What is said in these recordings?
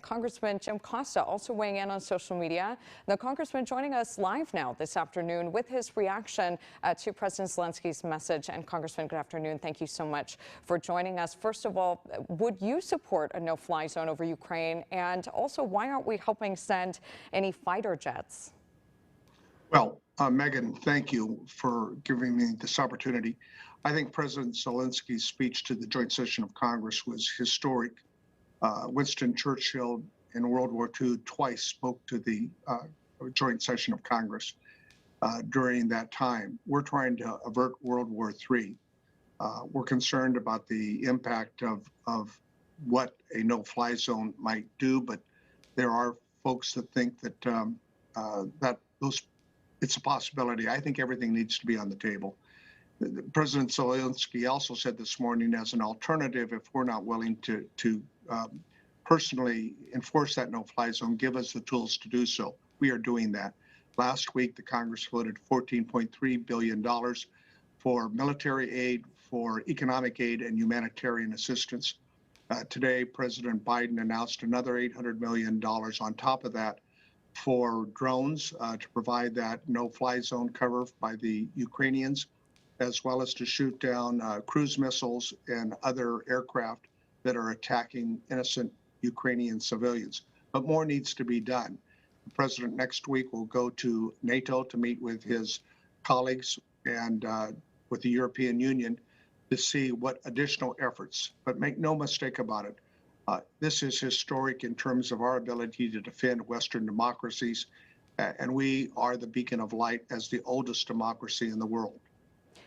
Congressman Jim Costa also weighing in on social media. The congressman joining us live now this afternoon with his reaction to President Zelensky's message. And Congressman, good afternoon. Thank you so much for joining us. First of all, would you support a no-fly zone over Ukraine? And also, why aren't we helping send any fighter jets? Well, Megan, thank you for giving me this opportunity. I think President Zelensky's speech to the joint session of Congress was historic. Winston Churchill in World War II twice spoke to the joint session of Congress during that time. We're trying to avert World War III. We're concerned about the impact of what a no-fly zone might do, but there are folks that think that it's a possibility. I think everything needs to be on the table. President Zelensky also said this morning, as an alternative, if we're not willing to personally enforce that no-fly zone, give us the tools to do so. We are doing that. Last week, the Congress voted $14.3 billion for military aid, for economic aid, and humanitarian assistance. Today, President Biden announced another $800 million on top of that for drones to provide that no-fly zone cover by the Ukrainians, as well as to shoot down cruise missiles and other aircraft that are attacking innocent Ukrainian civilians. But more needs to be done. The president next week will go to NATO to meet with his colleagues and with the European Union to see what additional efforts. But make no mistake about it, this is historic in terms of our ability to defend Western democracies, and we are the beacon of light as the oldest democracy in the world.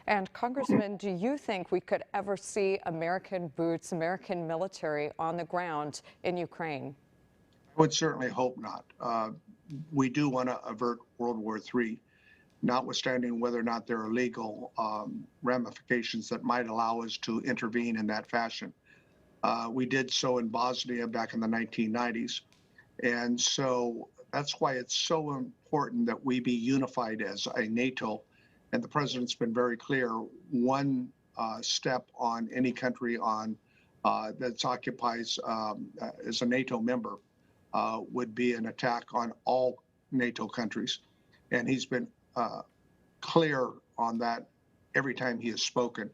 And Congressman, do you think we could ever see American boots, American military on the ground in Ukraine? I would certainly hope not. We do want to avert World War III, notwithstanding whether or not there are legal ramifications that might allow us to intervene in that fashion. We did so in Bosnia back in the 1990s. And so that's why it's so important that we be unified as a NATO. And the president's been very clear, one step on any country that occupies as a NATO member would be an attack on all NATO countries. And he's been clear on that every time he has spoken.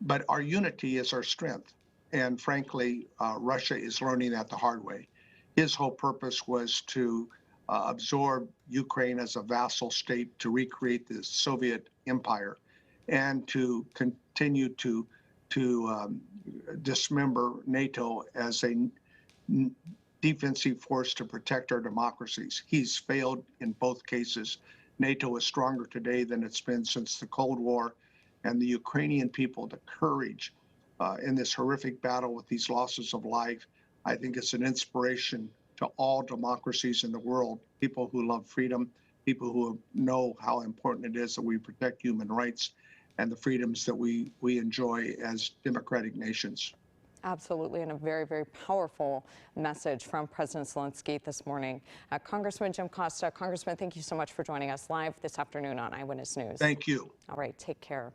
But our unity is our strength. And frankly, Russia is learning that the hard way. His whole purpose was to absorb Ukraine as a vassal state, to recreate the Soviet empire, and to continue to dismember NATO as a defensive force to protect our democracies. He's failed in both cases. NATO is stronger today than it's been since the Cold War, and the Ukrainian people, the courage in this horrific battle with these losses of life, I think it's an inspiration to all democracies in the world, people who love freedom, people who know how important it is that we protect human rights and the freedoms that we enjoy as democratic nations. Absolutely, and a very, very powerful message from President Zelensky this morning. Congressman Jim Costa, Congressman, thank you so much for joining us live this afternoon on Eyewitness News. Thank you. All right, take care.